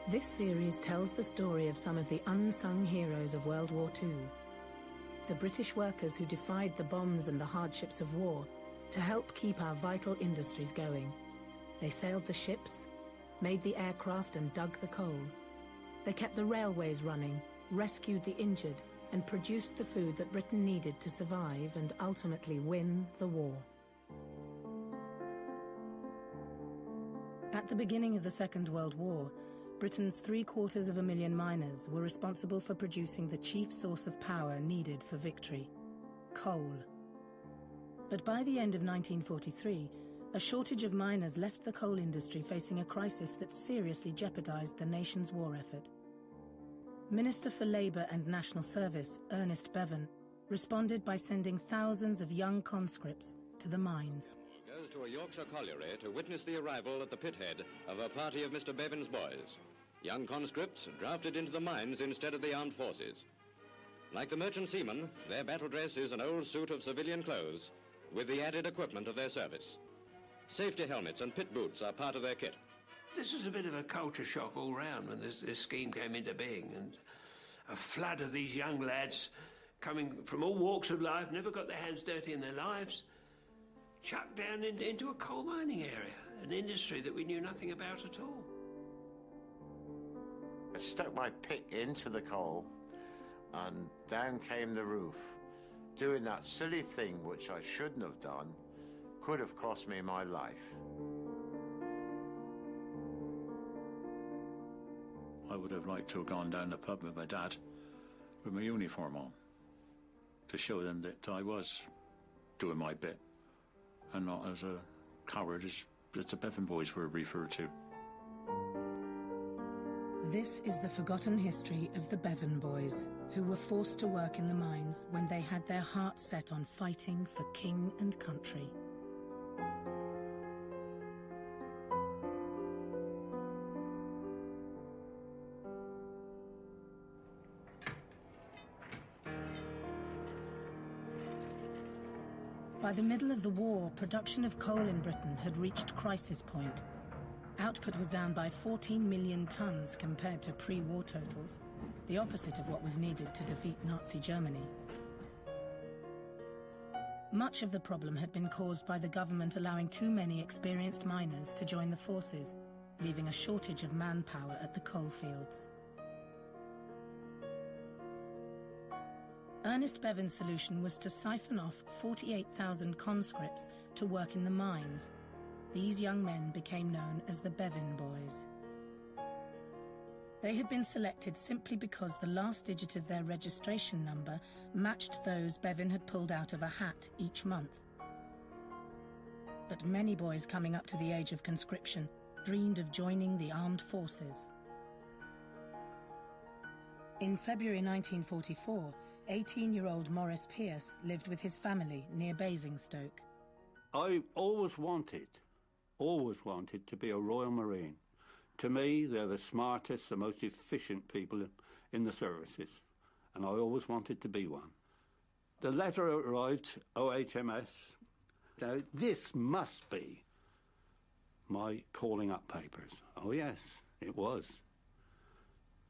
This series tells the story of some of the unsung heroes of World War II. The British workers who defied the bombs and the hardships of war to help keep our vital industries going. They sailed the ships, made the aircraft and dug the coal. They kept the railways running, rescued the injured, and produced the food that Britain needed to survive and ultimately win the war. At the beginning of the Second World War, Britain's 750,000 miners were responsible for producing the chief source of power needed for victory: coal. But by the end of 1943, a shortage of miners left the coal industry facing a crisis that seriously jeopardized the nation's war effort. Minister for Labour and National Service, Ernest Bevin, responded by sending thousands of young conscripts to the mines. Goes to a Yorkshire colliery to witness the arrival at the pithead of a party of Mr. Bevin's boys. Young conscripts drafted into the mines instead of the armed forces. Like the merchant seamen, their battle dress is an old suit of civilian clothes with the added equipment of their service. Safety helmets and pit boots are part of their kit. This was a bit of a culture shock all round when this scheme came into being, and a flood of these young lads coming from all walks of life, never got their hands dirty in their lives, chucked down into a coal mining area, an industry that we knew nothing about at all. I stuck my pick into the coal and down came the roof. Doing that silly thing which I shouldn't have done could have cost me my life. I would have liked to have gone down the pub with my dad with my uniform on to show them that I was doing my bit and not as a coward as the Bevin boys were referred to. This is the forgotten history of the Bevin boys, who were forced to work in the mines when they had their hearts set on fighting for king and country. By the middle of the war, production of coal in Britain had reached crisis point. Output was down by 14 million tons compared to pre-war totals, the opposite of what was needed to defeat Nazi Germany. Much of the problem had been caused by the government allowing too many experienced miners to join the forces, leaving a shortage of manpower at the coal fields. Ernest Bevin's solution was to siphon off 48,000 conscripts to work in the mines. These young men became known as the Bevin boys. They had been selected simply because the last digit of their registration number matched those Bevin had pulled out of a hat each month. But many boys coming up to the age of conscription dreamed of joining the armed forces. In February 1944, 18-year-old Maurice Pearce lived with his family near Basingstoke. I always wanted to be a Royal Marine. To me, they're the smartest, the most efficient people in the services, and I always wanted to be one. The letter arrived, OHMS. Now, this must be my calling up papers. Oh yes, it was.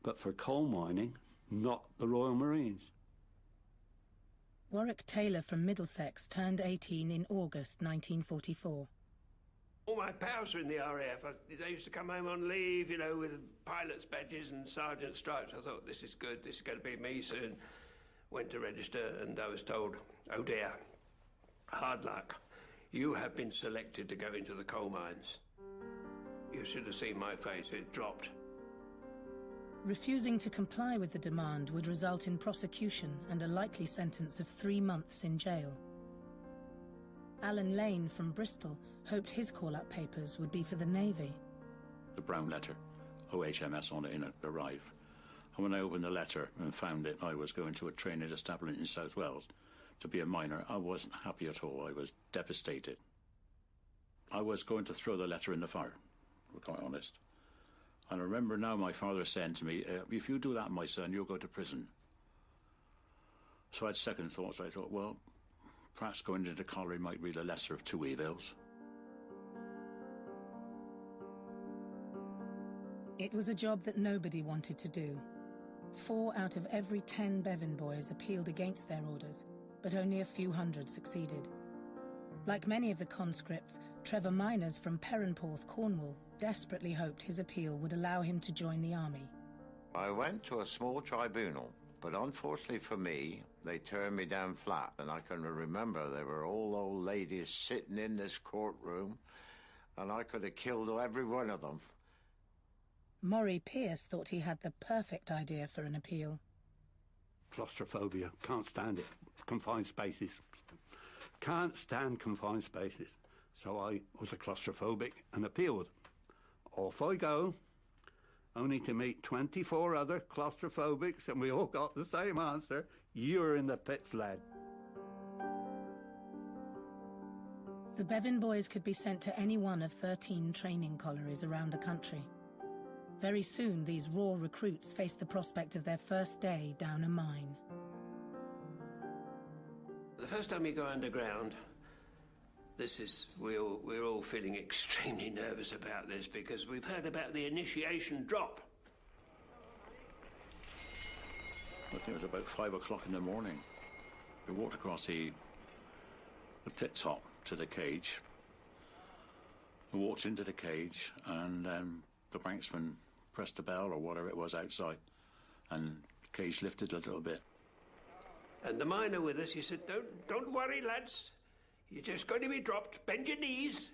But for coal mining, not the Royal Marines. Warwick Taylor from Middlesex turned 18 in August 1944. All my pals were in the RAF. They used to come home on leave, you know, with pilot's badges and sergeant stripes. I thought, this is good, this is going to be me soon. Went to register and I was told, oh dear, hard luck. You have been selected to go into the coal mines. You should have seen my face, it dropped. Refusing to comply with the demand would result in prosecution and a likely sentence of 3 months in jail. Alan Lane from Bristol hoped his call-up papers would be for the Navy. The brown letter, OHMS on it, arrived. And when I opened the letter and found that I was going to a training establishment in South Wales to be a miner, I wasn't happy at all. I was devastated. I was going to throw the letter in the fire, to be quite honest. And I remember now my father saying to me, if you do that, my son, you'll go to prison. So I had second thoughts. I thought, well, perhaps going into the colliery might be the lesser of two evils. It was a job that nobody wanted to do. 4 out of every 10 Bevin boys appealed against their orders, but only a few hundred succeeded. Like many of the conscripts, Trevor Miners from Perranporth, Cornwall, desperately hoped his appeal would allow him to join the army. I went to a small tribunal, but unfortunately for me, they turned me down flat, and I can remember there were all old ladies sitting in this courtroom, and I could have killed every one of them. Maury Pierce thought he had the perfect idea for an appeal. Claustrophobia, can't stand it. Confined spaces. Can't stand confined spaces. So I was a claustrophobic and appealed. Off I go, only to meet 24 other claustrophobics, and we all got the same answer: you're in the pits, lad. The Bevin boys could be sent to any one of 13 training collieries around the country. Very soon, these raw recruits faced the prospect of their first day down a mine. The first time you go underground, we're all feeling extremely nervous about this because we've heard about the initiation drop. I think it was about 5 o'clock in the morning. We walked across the pit top to the cage. We walked into the cage, and the banksman pressed the bell or whatever it was outside, and the cage lifted a little bit. And the miner with us, he said, don't worry, lads. You're just going to be dropped. Bend your knees.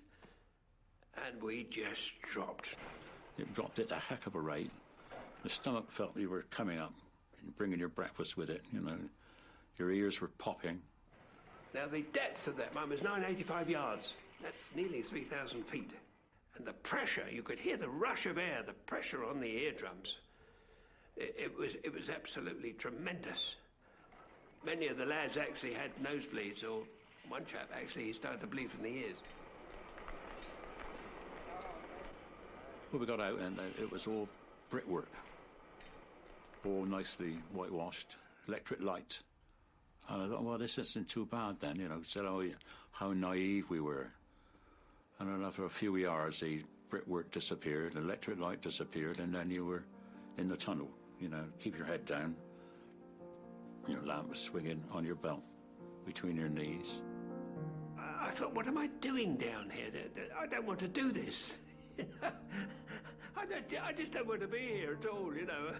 And we just dropped. It dropped at a heck of a rate. The stomach felt you were coming up and bringing your breakfast with it, you know. Your ears were popping. Now, the depth of that mine was 985 yards. That's nearly 3,000 feet. And the pressure, you could hear the rush of air, the pressure on the eardrums. It was absolutely tremendous. Many of the lads actually had nosebleeds, or one chap actually, he started to bleed from the ears. Well, we got out, and it was all brickwork, all nicely whitewashed, electric light. And I thought, well, this isn't too bad then, you know. Said, oh, how naive we were. And then after a few yards, the brickwork disappeared, the electric light disappeared, and then you were in the tunnel, you know. Keep your head down. Your lamp was swinging on your belt between your knees. I thought, what am I doing down here? I don't want to do this. I just don't want to be here at all, you know.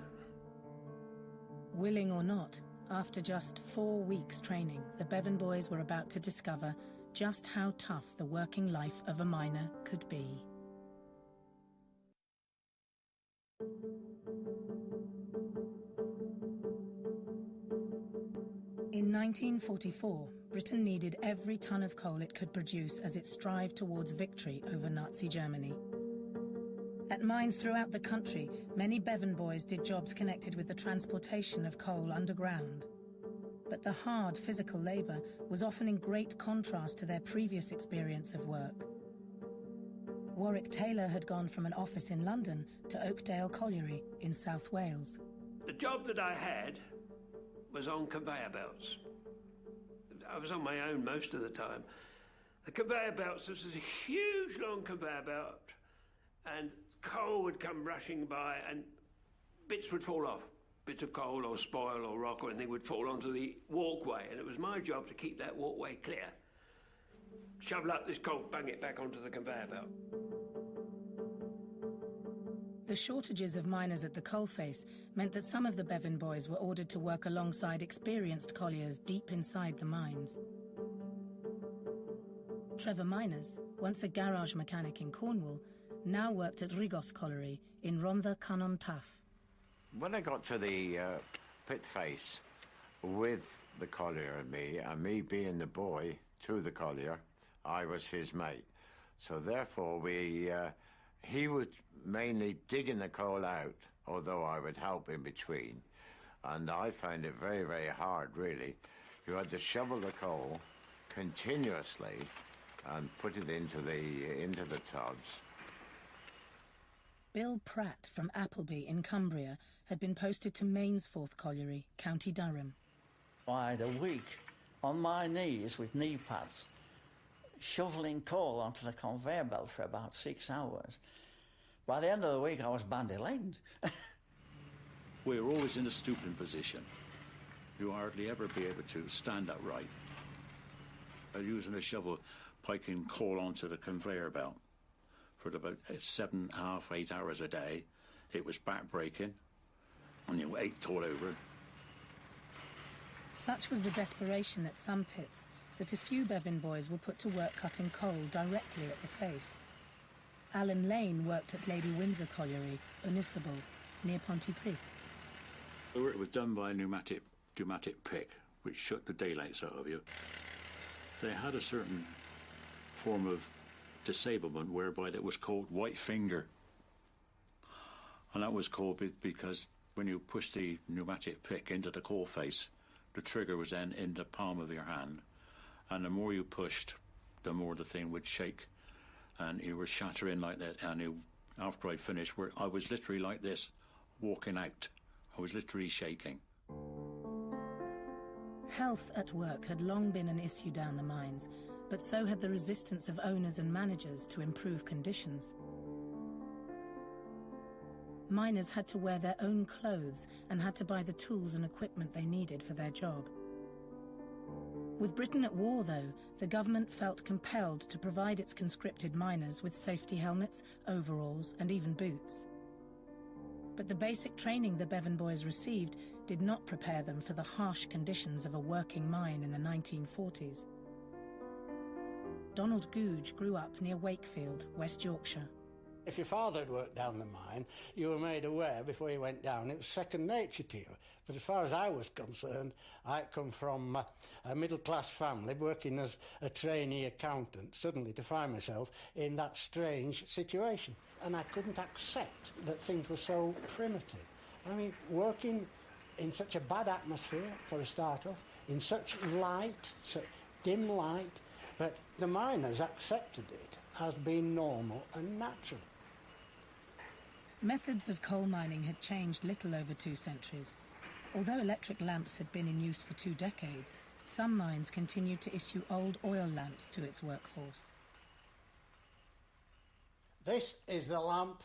Willing or not, after just 4 weeks training, the Bevin boys were about to discover just how tough the working life of a miner could be. In 1944, Britain needed every ton of coal it could produce as it strived towards victory over Nazi Germany. At mines throughout the country, many Bevin boys did jobs connected with the transportation of coal underground. But the hard physical labour was often in great contrast to their previous experience of work. Warwick Taylor had gone from an office in London to Oakdale Colliery in South Wales. The job that I had was on conveyor belts. I was on my own most of the time. The conveyor belts, this was a huge long conveyor belt, and coal would come rushing by and bits would fall off. Bits of coal or spoil or rock or anything would fall onto the walkway, and it was my job to keep that walkway clear. Shovel up this coal, bang it back onto the conveyor belt. The shortages of miners at the coalface meant that some of the Bevin boys were ordered to work alongside experienced colliers deep inside the mines. Trevor Miners, once a garage mechanic in Cornwall, now worked at Rigos Colliery in Rhondda Cynon Taf. When I got to the pit face with the collier and me being the boy to the collier, I was his mate. So therefore he would mainly digging the coal out, although I would help in between. And I found it very, very hard, really. You had to shovel the coal continuously and put it into the tubs. Bill Pratt from Appleby in Cumbria had been posted to Mainsforth Colliery, County Durham. I had a week on my knees with knee pads, shoveling coal onto the conveyor belt for about 6 hours. By the end of the week, I was bandy-legged. We were always in a stooping position. You hardly ever be able to stand upright. Using a shovel, piking coal onto the conveyor belt for about 7.5, 8 hours a day. It was back-breaking, and you ached all over. Such was the desperation at some pits that a few Bevin boys were put to work cutting coal directly at the face. Alan Lane worked at Lady Windsor Colliery, Unisable, near Pontypridd. It was done by a pneumatic pick, which shut the daylights out of you. They had a certain form of disablement whereby it was called white finger. And that was called because when you pushed the pneumatic pick into the coal face, the trigger was then in the palm of your hand. And the more you pushed, the more the thing would shake. And you were shattering like that. And after I finished, I was literally like this, walking out. I was literally shaking. Health at work had long been an issue down the mines, but so had the resistance of owners and managers to improve conditions. Miners had to wear their own clothes and had to buy the tools and equipment they needed for their job. With Britain at war, though, the government felt compelled to provide its conscripted miners with safety helmets, overalls, and even boots. But the basic training the Bevin boys received did not prepare them for the harsh conditions of a working mine in the 1940s. Donald Googe grew up near Wakefield, West Yorkshire. If your father had worked down the mine, you were made aware before you went down. It was second nature to you. But as far as I was concerned, I come from a middle-class family working as a trainee accountant, suddenly to find myself in that strange situation. And I couldn't accept that things were so primitive. I mean, working in such a bad atmosphere, for a start off, in such light, such dim light, but the miners accepted it as being normal and natural. Methods of coal mining had changed little over 2 centuries. Although electric lamps had been in use for 2 decades, some mines continued to issue old oil lamps to its workforce. This is the lamp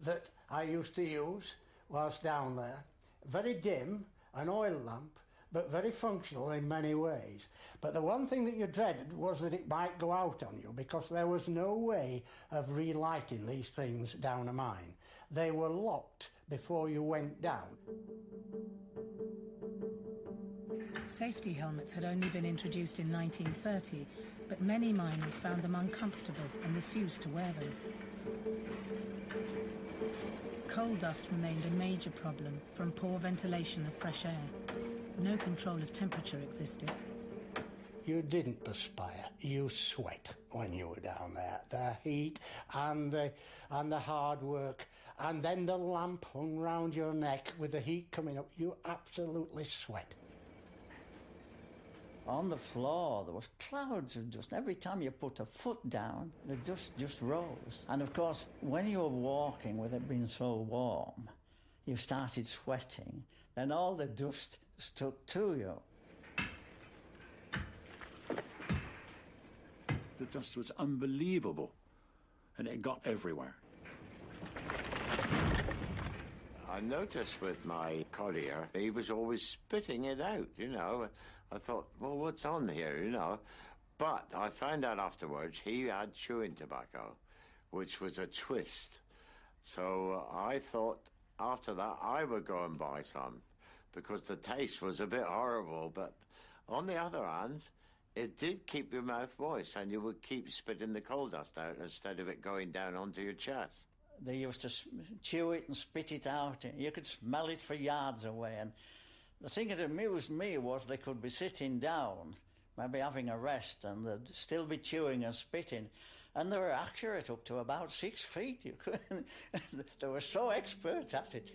that I used to use whilst down there. Very dim, an oil lamp, but very functional in many ways. But the one thing that you dreaded was that it might go out on you, because there was no way of relighting these things down a mine. They were locked before you went down. Safety helmets had only been introduced in 1930, but many miners found them uncomfortable and refused to wear them. Coal dust remained a major problem from poor ventilation of fresh air. No control of temperature existed. You didn't perspire, you sweat when you were down there. The heat and the hard work, and then the lamp hung round your neck with the heat coming up. You absolutely sweat. On the floor, there was clouds of dust. Every time you put a foot down, the dust just rose. And of course, when you were walking with it being so warm, you started sweating, then all the dust stuck to you. The dust was unbelievable, and it got everywhere. I noticed with my collier, he was always spitting it out, you know. I thought, well, what's on here, you know? But I found out afterwards he had chewing tobacco, which was a twist. So I thought after that I would go and buy some, because the taste was a bit horrible. But on the other hand, it did keep your mouth moist, and you would keep spitting the coal dust out instead of it going down onto your chest. They used to chew it and spit it out. You could smell it for yards away. And the thing that amused me was they could be sitting down, maybe having a rest, and they'd still be chewing and spitting. And they were accurate up to about 6 feet. They were so expert at it.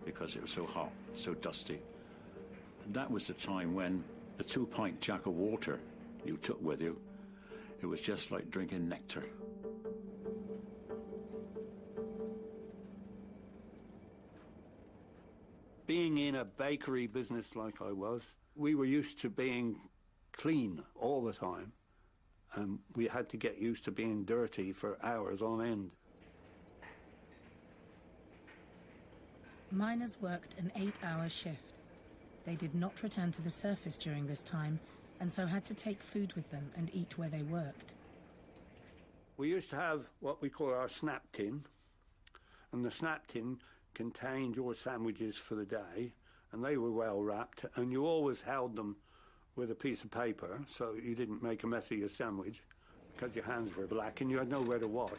Because it was so hot, so dusty. And that was the time when the 2-pint jack of water you took with you, it was just like drinking nectar. Being in a bakery business like I was, we were used to being clean all the time. and we had to get used to being dirty for hours on end. Miners worked an 8-hour shift. They did not return to the surface during this time, and so had to take food with them and eat where they worked. We used to have what we call our snap tin, and the snap tin contained your sandwiches for the day, and they were well wrapped, and you always held them with a piece of paper so you didn't make a mess of your sandwich because your hands were black and you had nowhere to wash.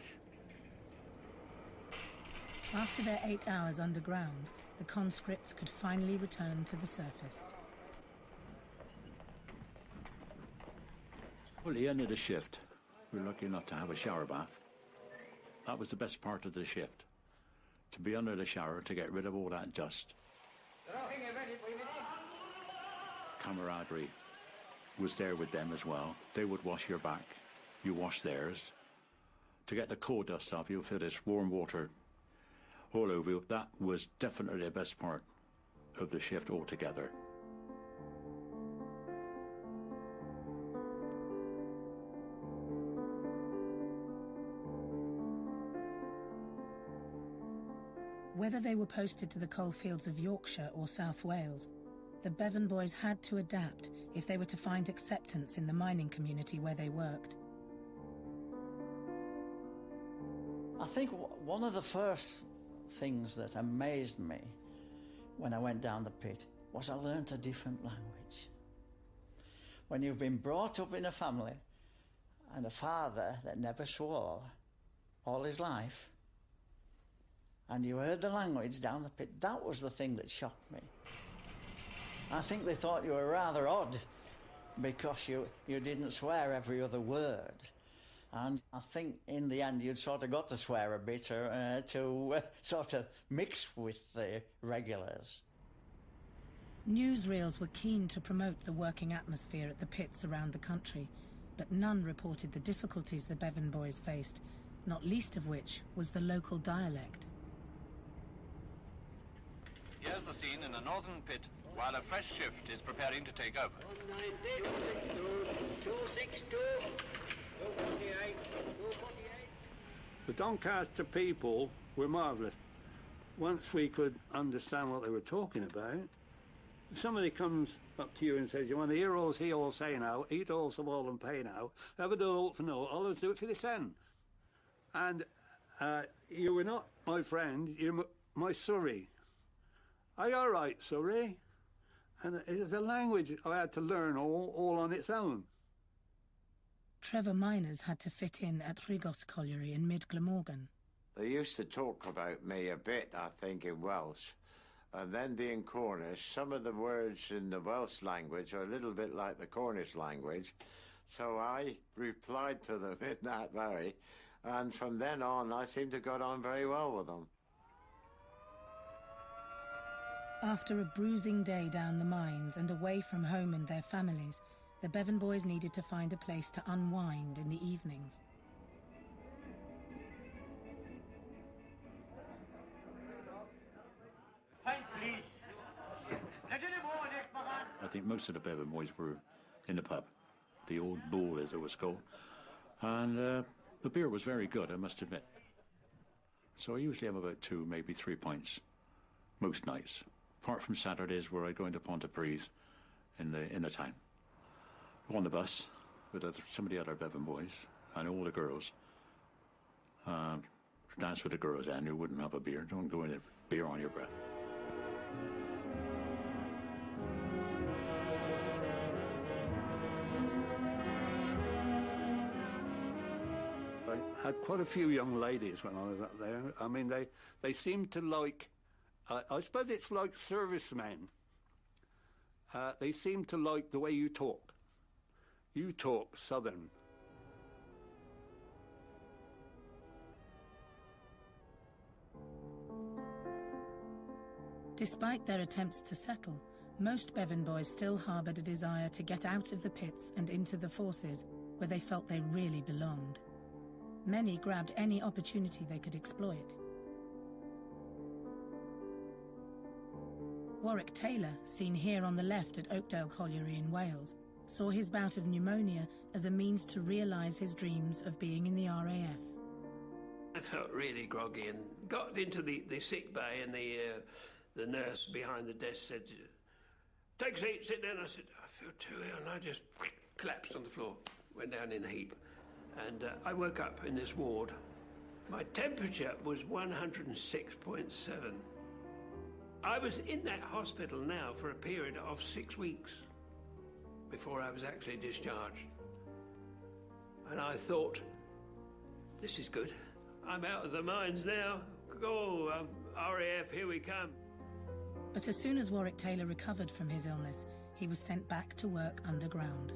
After their 8 hours underground, the conscripts could finally return to the surface. Well, at the end of the shift, we were lucky enough to have a shower bath. That was the best part of the shift, to be under the shower to get rid of all that dust. Camaraderie was there with them as well. They would wash your back, you wash theirs. To get the coal dust off, you feel this warm water all over you. That was definitely the best part of the shift altogether. Whether they were posted to the coalfields of Yorkshire or South Wales, the Bevin boys had to adapt if they were to find acceptance in the mining community where they worked. I think one of the first things that amazed me when I went down the pit was I learnt a different language. When you've been brought up in a family and a father that never swore all his life, and you heard the language down the pit, that was the thing that shocked me. I think they thought you were rather odd because you didn't swear every other word. And I think in the end you'd sort of got to swear a bit to sort of mix with the regulars. Newsreels were keen to promote the working atmosphere at the pits around the country, but none reported the difficulties the Bevin boys faced, not least of which was the local dialect. Here's the scene in a northern pit while a fresh shift is preparing to take over. 190, 262, 248, 248. The Doncaster people were marvellous. Once we could understand what they were talking about, if somebody comes up to you and says, you want to hear all, see all, say now, eat all, so all and pay now, ever do all for no, always do it for this end. And you were not my friend, you're my Surrey. Are you all right, Surrey? And it's a language I had to learn all on its own. Trevor Miners had to fit in at Rhugos Colliery in mid-Glamorgan. They used to talk about me a bit, I think, in Welsh. And then being Cornish, some of the words in the Welsh language are a little bit like the Cornish language. So I replied to them in that way. And from then on, I seem to have got on very well with them. After a bruising day down the mines and away from home and their families, the Bevin boys needed to find a place to unwind in the evenings. I think most of the Bevin boys were in the pub, the old Bull as it was called, and the beer was very good, I must admit. So I usually have about 2, maybe 3 pints most nights, apart from Saturdays where I go into Pontypridd in the town. Go on the bus with some of the other Bevin boys and all the girls. Dance with the girls and you wouldn't have a beer. Don't go in a beer on your breath. I had quite a few young ladies when I was up there. I mean, they seemed to like, I suppose it's like servicemen. They seem to like the way you talk. You talk Southern. Despite their attempts to settle, most Bevin boys still harboured a desire to get out of the pits and into the forces, where they felt they really belonged. Many grabbed any opportunity they could exploit. Warwick Taylor, seen here on the left at Oakdale Colliery in Wales, saw his bout of pneumonia as a means to realise his dreams of being in the RAF. I felt really groggy and got into the sick bay, and the nurse behind the desk said, "Take a seat, sit down." I said, "I feel too ill," and I just collapsed on the floor, went down in a heap. And I woke up in this ward. My temperature was 106.7. I was in that hospital now for a period of 6 weeks before I was actually discharged. And I thought, this is good. I'm out of the mines now. Go, RAF, here we come. But as soon as Warwick Taylor recovered from his illness, he was sent back to work underground.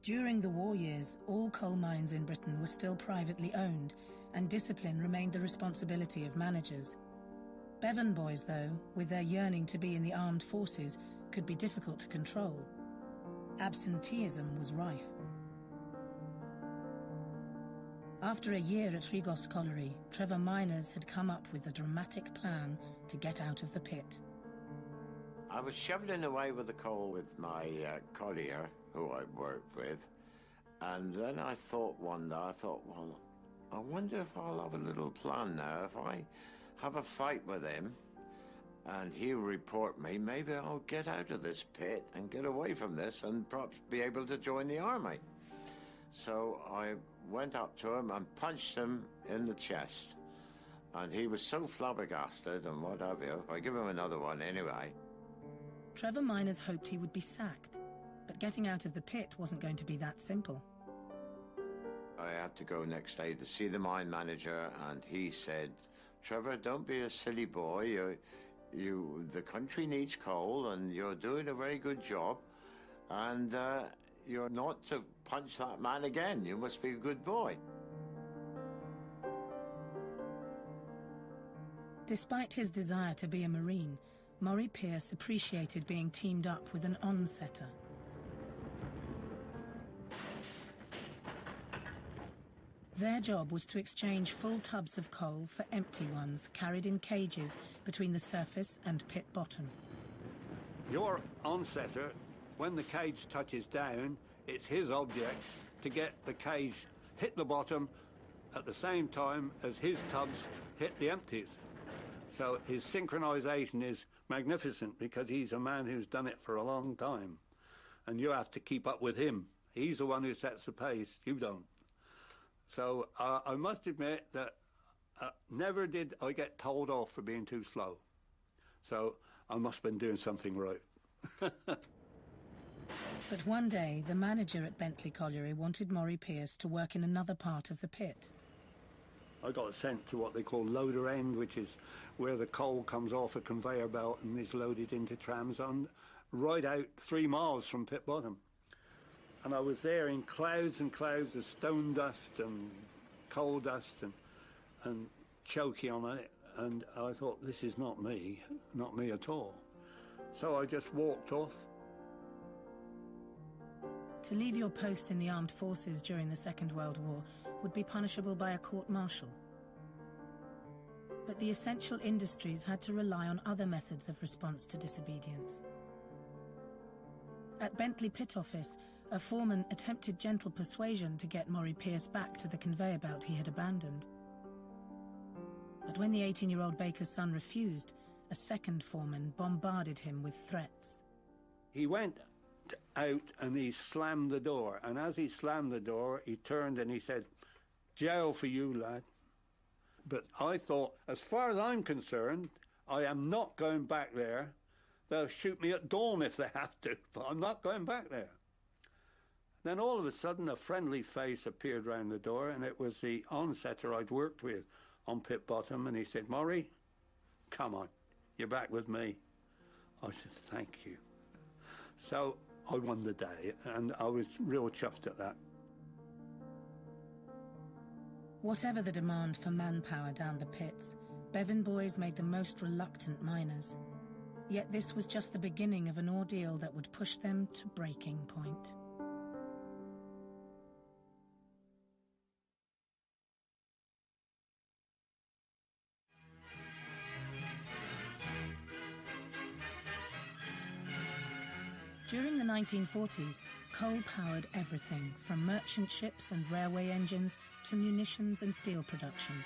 During the war years, all coal mines in Britain were still privately owned, and discipline remained the responsibility of managers. Bevin boys, though, with their yearning to be in the armed forces, could be difficult to control. Absenteeism was rife. After a year at Rhegos Colliery, Trevor Miners had come up with a dramatic plan to get out of the pit. I was shoveling away with the coal with my collier, who I worked with, and then I thought one day, well, I wonder if I'll have a little plan now. If I have a fight with him and he'll report me, maybe I'll get out of this pit and get away from this and perhaps be able to join the army. So I went up to him and punched him in the chest, and he was so flabbergasted and what have you. I give him another one anyway. Trevor Miners hoped he would be sacked, but getting out of the pit wasn't going to be that simple. I had to go next day to see the mine manager, and he said, "Trevor, don't be a silly boy. The country needs coal, and you're doing a very good job, and you're not to punch that man again. You must be a good boy." Despite his desire to be a Marine, Maury Pierce appreciated being teamed up with an on-setter. Their job was to exchange full tubs of coal for empty ones carried in cages between the surface and pit bottom. Your on-setter, when the cage touches down, it's his object to get the cage hit the bottom at the same time as his tubs hit the empties. So his synchronization is magnificent because he's a man who's done it for a long time. And you have to keep up with him. He's the one who sets the pace, you don't. So I must admit that never did I get told off for being too slow. So I must have been doing something right. But one day, the manager at Bentley Colliery wanted Maury Pierce to work in another part of the pit. I got sent to what they call loader end, which is where the coal comes off a conveyor belt and is loaded into trams on right out 3 miles from pit bottom. And I was there in clouds and clouds of stone dust and coal dust and choky on it. And I thought, this is not me at all. So I just walked off. To leave your post in the armed forces during the Second World War would be punishable by a court-martial. But the essential industries had to rely on other methods of response to disobedience. At Bentley Pit Office, a foreman attempted gentle persuasion to get Maury Pierce back to the conveyor belt he had abandoned. But when the 18-year-old baker's son refused, a second foreman bombarded him with threats. He went out and he slammed the door, and as he slammed the door, he turned and he said, "Jail for you, lad." But I thought, as far as I'm concerned, I am not going back there. They'll shoot me at dawn if they have to, but I'm not going back there. Then all of a sudden a friendly face appeared round the door, and it was the on-setter I'd worked with on pit bottom, and he said, "Maury, come on, you're back with me." I said, "Thank you." So I won the day, and I was real chuffed at that. Whatever the demand for manpower down the pits, Bevin boys made the most reluctant miners. Yet this was just the beginning of an ordeal that would push them to breaking point. During the 1940s, coal powered everything from merchant ships and railway engines to munitions and steel production.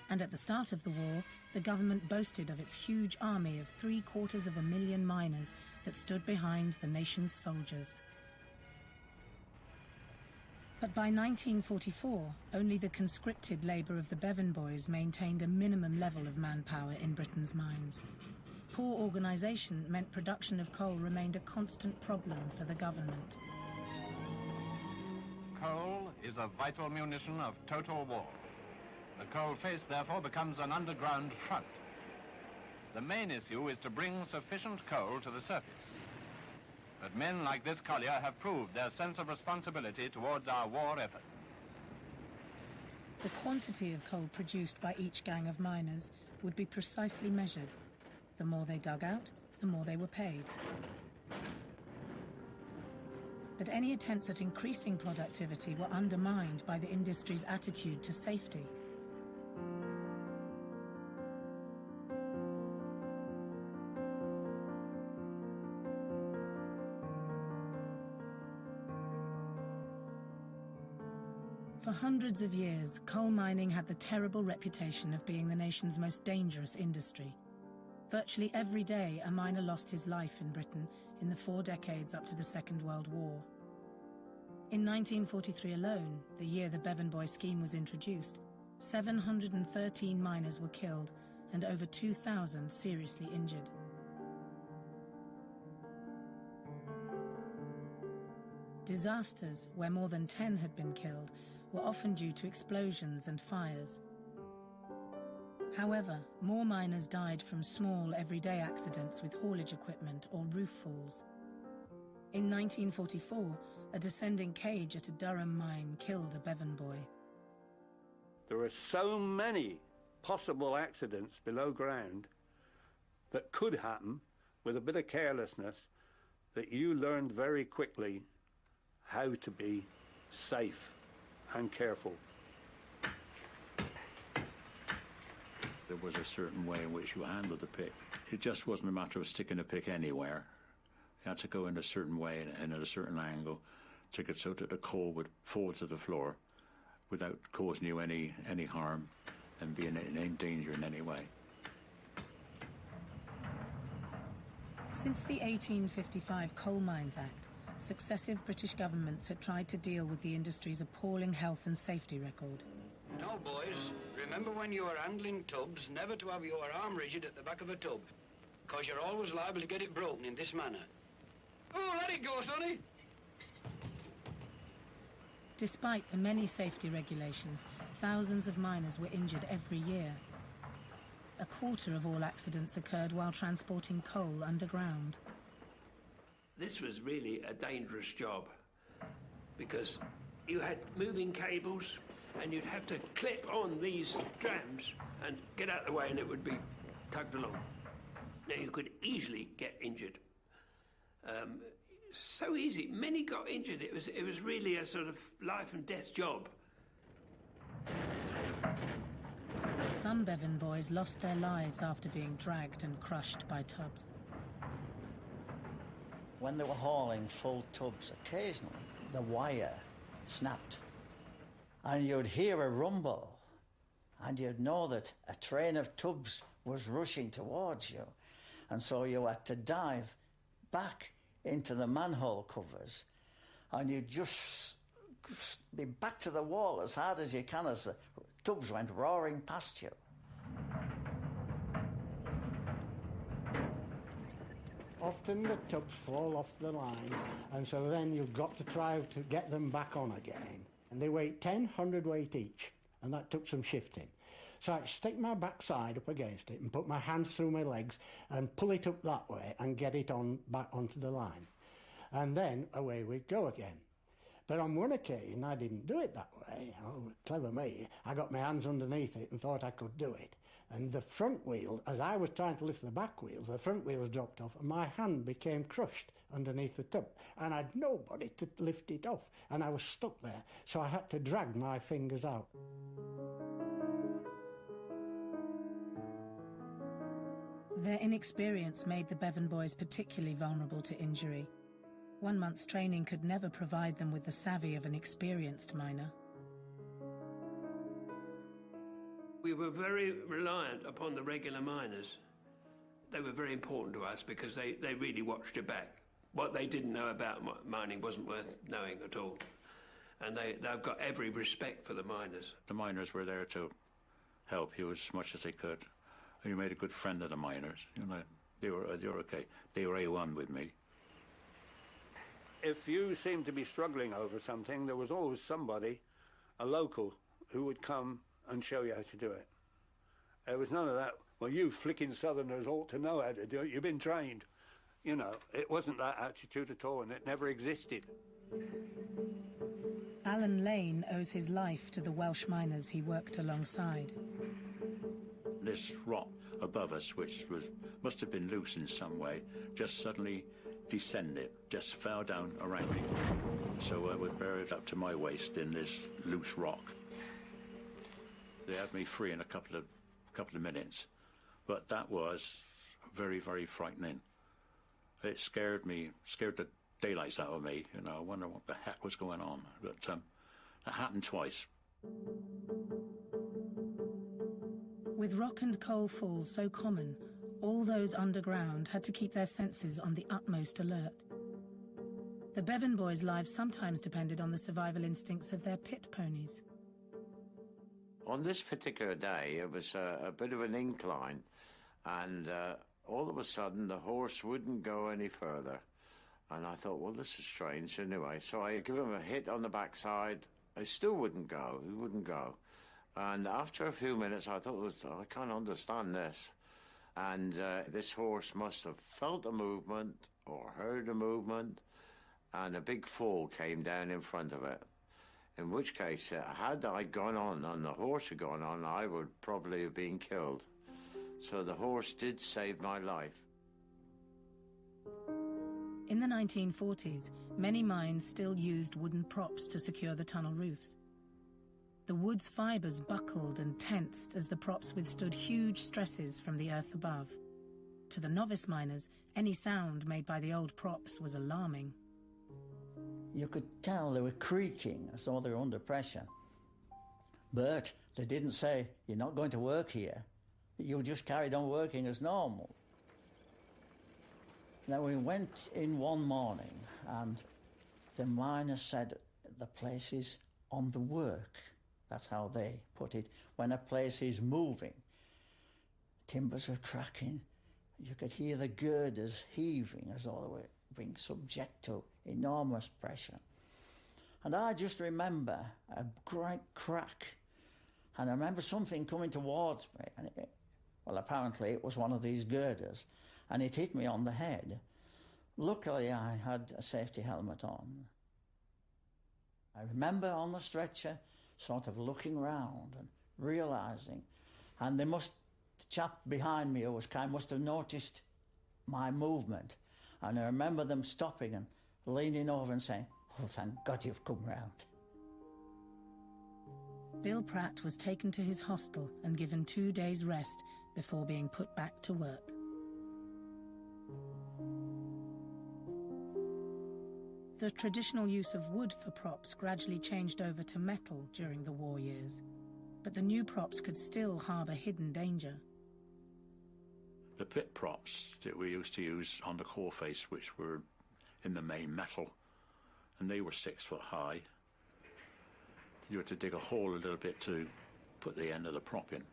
And at the start of the war, the government boasted of its huge army of 750,000 miners that stood behind the nation's soldiers. But by 1944, only the conscripted labour of the Bevin boys maintained a minimum level of manpower in Britain's mines. Poor organisation meant production of coal remained a constant problem for the government. Coal is a vital munition of total war. The coal face, therefore, becomes an underground front. The main issue is to bring sufficient coal to the surface. But men like this collier have proved their sense of responsibility towards our war effort. The quantity of coal produced by each gang of miners would be precisely measured. The more they dug out, the more they were paid. But any attempts at increasing productivity were undermined by the industry's attitude to safety. For hundreds of years, coal mining had the terrible reputation of being the nation's most dangerous industry. Virtually every day, a miner lost his life in Britain in the 4 decades up to the Second World War. In 1943 alone, the year the Bevin Boy scheme was introduced, 713 miners were killed and over 2,000 seriously injured. Disasters, where more than 10 had been killed, were often due to explosions and fires. However, more miners died from small, everyday accidents with haulage equipment or roof falls. In 1944, a descending cage at a Durham mine killed a Bevin boy. There are so many possible accidents below ground that could happen with a bit of carelessness that you learned very quickly how to be safe and careful. There was a certain way in which you handled the pick. It just wasn't a matter of sticking a pick anywhere. You had to go in a certain way and at a certain angle to get so that the coal would fall to the floor without causing you any harm and being in danger in any way. Since the 1855 Coal Mines Act, successive British governments had tried to deal with the industry's appalling health and safety record. Now, boys, remember when you are handling tubs, never to have your arm rigid at the back of a tub, because you're always liable to get it broken in this manner. Oh, let it go, sonny! Despite the many safety regulations, thousands of miners were injured every year. A quarter of all accidents occurred while transporting coal underground. This was really a dangerous job because you had moving cables and you'd have to clip on these trams and get out of the way and it would be tugged along. Now, you could easily get injured. So easy. Many got injured. It was really a sort of life and death job. Some Bevin boys lost their lives after being dragged and crushed by tubs. When they were hauling full tubs, occasionally the wire snapped and you'd hear a rumble and you'd know that a train of tubs was rushing towards you, and so you had to dive back into the manhole covers and you'd just be back to the wall as hard as you can as the tubs went roaring past you. Often the tubs fall off the line, and so then you've got to try to get them back on again. And they weigh 10 hundredweight each, and that took some shifting. So I'd stick my backside up against it and put my hands through my legs and pull it up that way and get it on back onto the line. And then away we'd go again. But on one occasion, I didn't do it that way. Oh, clever me. I got my hands underneath it and thought I could do it. And the front wheel, as I was trying to lift the back wheels, the front wheels dropped off and my hand became crushed underneath the tub. And I'd nobody to lift it off. And I was stuck there. So I had to drag my fingers out. Their inexperience made the Bevin boys particularly vulnerable to injury. 1 month's training could never provide them with the savvy of an experienced miner. We were very reliant upon the regular miners. They were very important to us because they really watched your back. What they didn't know about mining wasn't worth knowing at all. And they've got every respect for the miners. The miners were there to help you as much as they could. You made a good friend of the miners. You know, they were okay. They were A1 with me. If you seemed to be struggling over something, there was always somebody, a local, who would come and show you how to do it. There was none of that, well, you flicking southerners ought to know how to do it, you've been trained. You know, it wasn't that attitude at all, and it never existed. Alan Lane owes his life to the Welsh miners he worked alongside. This rock above us, which must have been loose in some way, just suddenly descended, just fell down around me. So I was buried up to my waist in this loose rock. They had me free in a couple of minutes, but that was very, very frightening. It scared the daylights out of me. You know, I wonder what the heck was going on. But that happened twice. With rock and coal falls so common, all those underground had to keep their senses on the utmost alert. The Bevin boys' lives sometimes depended on the survival instincts of their pit ponies. On this particular day, it was a bit of an incline, and all of a sudden the horse wouldn't go any further. And I thought, well, this is strange anyway. So I give him a hit on the backside. He still wouldn't go. He wouldn't go. And after a few minutes, I thought, I can't understand this. And this horse must have felt a movement or heard a movement, and a big fall came down in front of it. In which case, had I gone on and the horse had gone on, I would probably have been killed. So the horse did save my life. In the 1940s, many mines still used wooden props to secure the tunnel roofs. The wood's fibres buckled and tensed as the props withstood huge stresses from the earth above. To the novice miners, any sound made by the old props was alarming. You could tell they were creaking as though they were under pressure. But they didn't say, you're not going to work here. You just carried on working as normal. Now we went in one morning and the miner said the place is on the work. That's how they put it. When a place is moving, timbers are cracking. You could hear the girders heaving as though they were being subject to enormous pressure. And I just remember a great crack. And I remember something coming towards me. And well, apparently it was one of these girders. And it hit me on the head. Luckily, I had a safety helmet on. I remember on the stretcher sort of looking round and realising. And the chap behind me who was kind must have noticed my movement. And I remember them stopping and leaning over and saying, oh, thank God you've come round. Bill Pratt was taken to his hostel and given 2 days' rest before being put back to work. The traditional use of wood for props gradually changed over to metal during the war years, but the new props could still harbour hidden danger. The pit props that we used to use on the core face, which were in the main metal, and they were 6 foot high. You had to dig a hole a little bit to put the end of the prop in.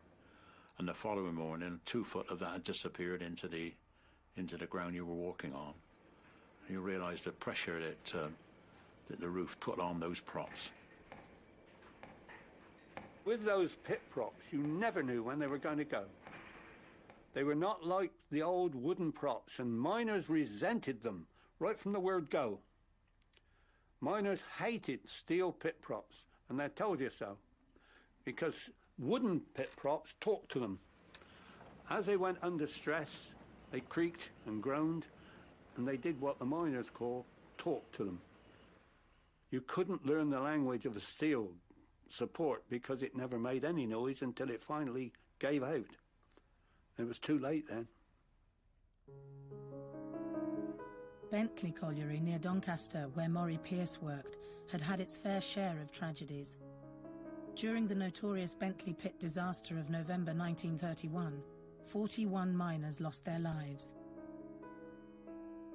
And the following morning, 2 foot of that had disappeared into the ground you were walking on. And you realised the pressure that the roof put on those props. With those pit props, you never knew when they were going to go. They were not like the old wooden props, and miners resented them right from the word go. Miners hated steel pit props, and they told you so, because wooden pit props talked to them. As they went under stress, they creaked and groaned, and they did what the miners call talk to them. You couldn't learn the language of a steel support because it never made any noise until it finally gave out. It was too late then. Bentley Colliery near Doncaster, where Maury Pierce worked, had had its fair share of tragedies. During the notorious Bentley Pit disaster of November 1931, 41 miners lost their lives.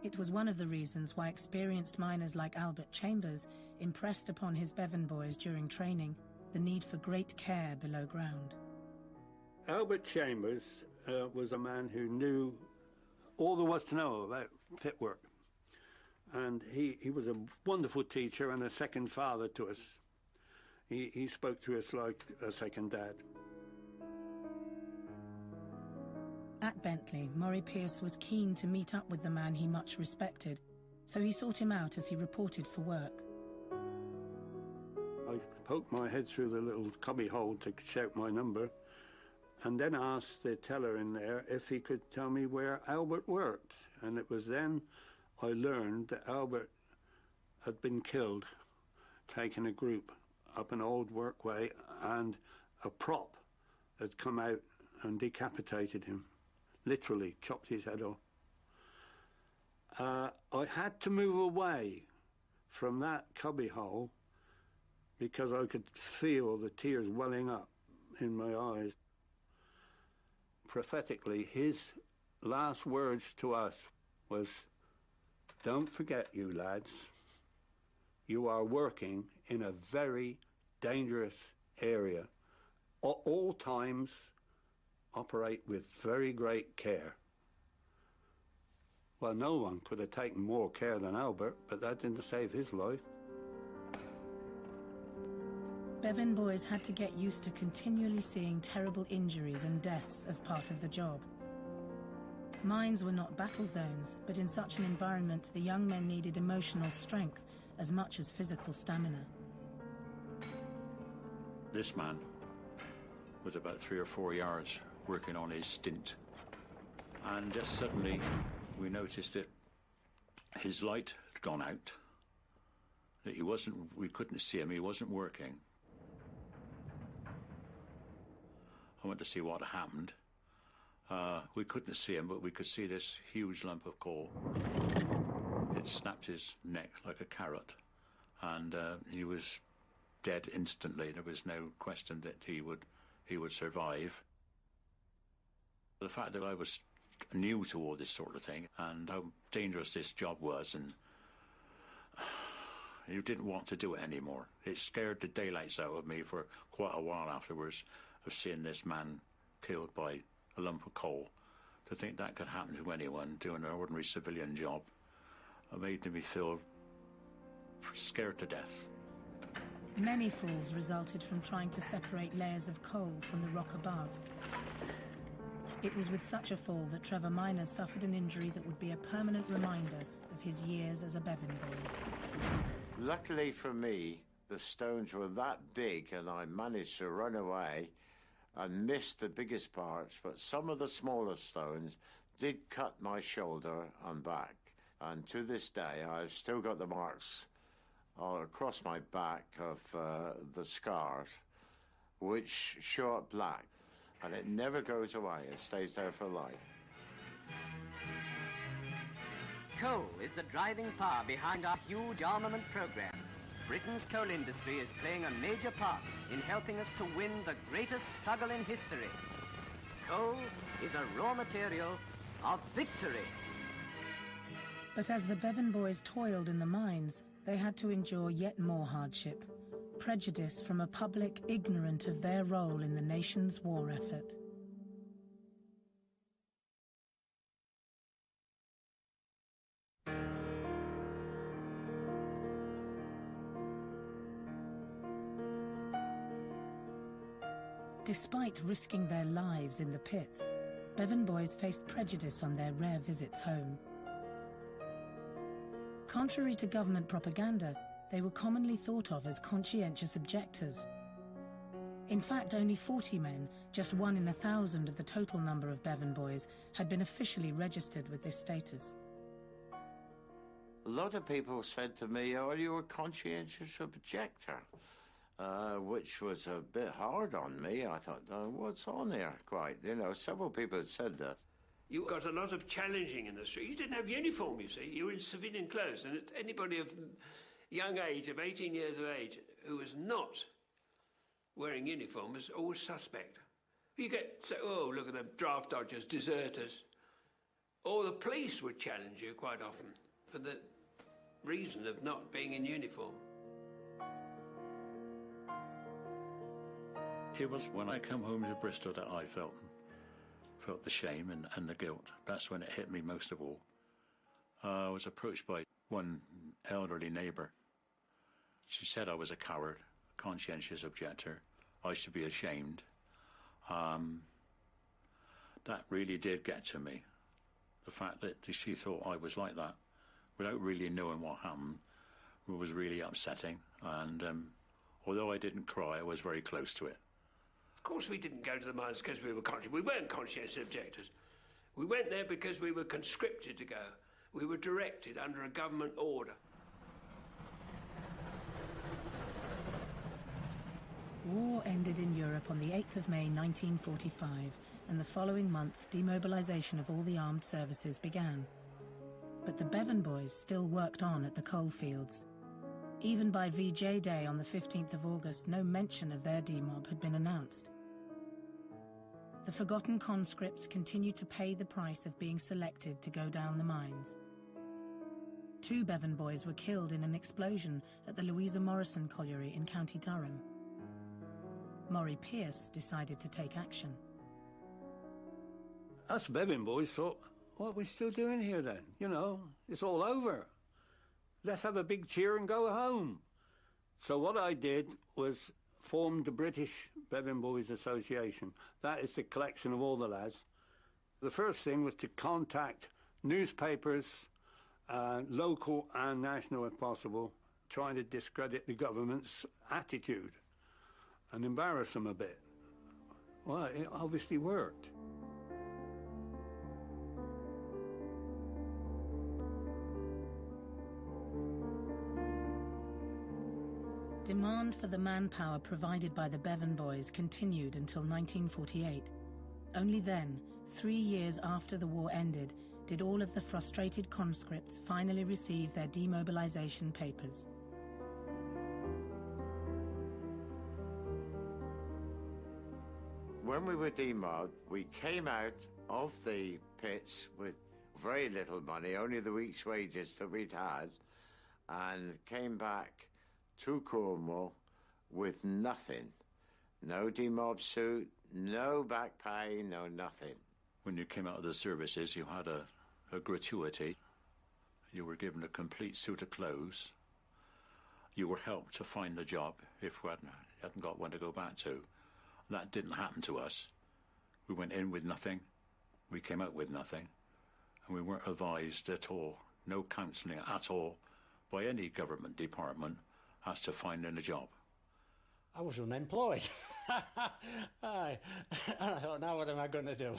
It was one of the reasons why experienced miners like Albert Chambers impressed upon his Bevin boys during training the need for great care below ground. Albert Chambers was a man who knew all there was to know about pit work. And he was a wonderful teacher and a second father to us. He spoke to us like a second dad. At Bentley, Maury Pierce was keen to meet up with the man he much respected, so he sought him out as he reported for work. I poked my head through the little cubby hole to shout my number, and then asked the teller in there if he could tell me where Albert worked. And it was then I learned that Albert had been killed, taking a group up an old workway, and a prop had come out and decapitated him, literally chopped his head off. I had to move away from that cubbyhole because I could feel the tears welling up in my eyes. Prophetically, his last words to us was, "Don't forget, you lads, you are working in a very dangerous area. At all times, operate with very great care." Well, no one could have taken more care than Albert, but that didn't save his life. Bevin boys had to get used to continually seeing terrible injuries and deaths as part of the job. Mines were not battle zones, but in such an environment, the young men needed emotional strength as much as physical stamina. This man was about 3 or 4 yards working on his stint, and just suddenly we noticed that his light had gone out, that we couldn't see him, he wasn't working. I went to see what happened. We couldn't see him, but we could see this huge lump of coal. It snapped his neck like a carrot, and he was dead instantly. There was no question that he would survive. The fact that I was new to all this sort of thing and how dangerous this job was, and you didn't want to do it anymore. It scared the daylights out of me for quite a while afterwards, of seeing this man killed by a lump of coal. To think that could happen to anyone doing an ordinary civilian job, it made me feel scared to death. Many falls resulted from trying to separate layers of coal from the rock above. It was with such a fall that Trevor Miners suffered an injury that would be a permanent reminder of his years as a Bevin boy. Luckily for me, the stones were that big and I managed to run away and missed the biggest parts, but some of the smaller stones did cut my shoulder and back. And to this day, I've still got the marks across my back of the scars, which show up black. And it never goes away, it stays there for life. Coal is the driving power behind our huge armament program. Britain's coal industry is playing a major part in helping us to win the greatest struggle in history. Coal is a raw material of victory. But as the Bevin boys toiled in the mines, they had to endure yet more hardship. Prejudice from a public ignorant of their role in the nation's war effort. Despite risking their lives in the pits, Bevin boys faced prejudice on their rare visits home. Contrary to government propaganda, they were commonly thought of as conscientious objectors. In fact, only 40 men, just 1 in 1,000 of the total number of Bevin boys, had been officially registered with this status. A lot of people said to me, "Oh, you're a conscientious objector," which was a bit hard on me. I thought, "Oh, what's on here?" Quite, you know, several people had said that. You got a lot of challenging in the street. You didn't have uniform, you see. You were in civilian clothes, and anybody of young age, of 18 years of age, who was not wearing uniform was always suspect. You get, oh, look at them, draft dodgers, deserters. Or the police would challenge you quite often for the reason of not being in uniform. It was when I come home to Bristol that I felt the shame and the guilt. That's when it hit me most of all. I was approached by one elderly neighbour. She said I was a coward, a conscientious objector. I should be ashamed. That really did get to me. The fact that she thought I was like that, without really knowing what happened, was really upsetting. And although I didn't cry, I was very close to it. Of course we didn't go to the mines because we weren't conscientious objectors. We went there because we were conscripted to go. We were directed under a government order. War ended in Europe on the 8th of May 1945, and the following month demobilisation of all the armed services began. But the Bevin boys still worked on at the coalfields. Even by VJ Day on the 15th of August, no mention of their demob had been announced. The forgotten conscripts continued to pay the price of being selected to go down the mines. 2 Bevin boys were killed in an explosion at the Louisa Morrison colliery in County Durham. Maury Pierce decided to take action. Us Bevin boys thought, what are we still doing here then? You know, it's all over. Let's have a big cheer and go home. So what I did was formed the British Bevin Boys Association. That is the collection of all the lads. The first thing was to contact newspapers, local and national if possible, trying to discredit the government's attitude and embarrass them a bit. Well, it obviously worked. Demand for the manpower provided by the Bevin boys continued until 1948. Only then, 3 years after the war ended, did all of the frustrated conscripts finally receive their demobilisation papers. When we were demobbed, we came out of the pits with very little money, only the week's wages that we'd had, and came back to Cornwall with nothing. No demob suit, no back pay, no nothing. When you came out of the services, you had a gratuity. You were given a complete suit of clothes. You were helped to find a job if you hadn't got one to go back to. That didn't happen to us. We went in with nothing. We came out with nothing. And we weren't advised at all, no counselling at all, by any government department as to finding a job. I was unemployed. Aye. And I thought, now what am I going to do?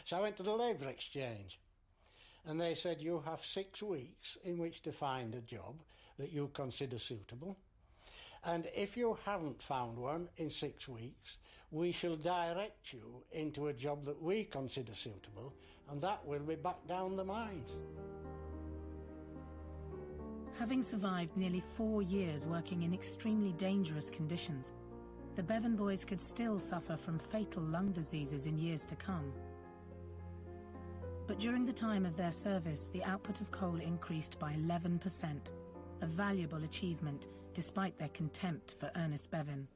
So I went to the Labour Exchange. And they said, you have 6 weeks in which to find a job that you consider suitable. And if you haven't found one in 6 weeks, we shall direct you into a job that we consider suitable, and that will be back down the mines. Having survived nearly 4 years working in extremely dangerous conditions, the Bevin boys could still suffer from fatal lung diseases in years to come. But during the time of their service, the output of coal increased by 11%, a valuable achievement despite their contempt for Ernest Bevin.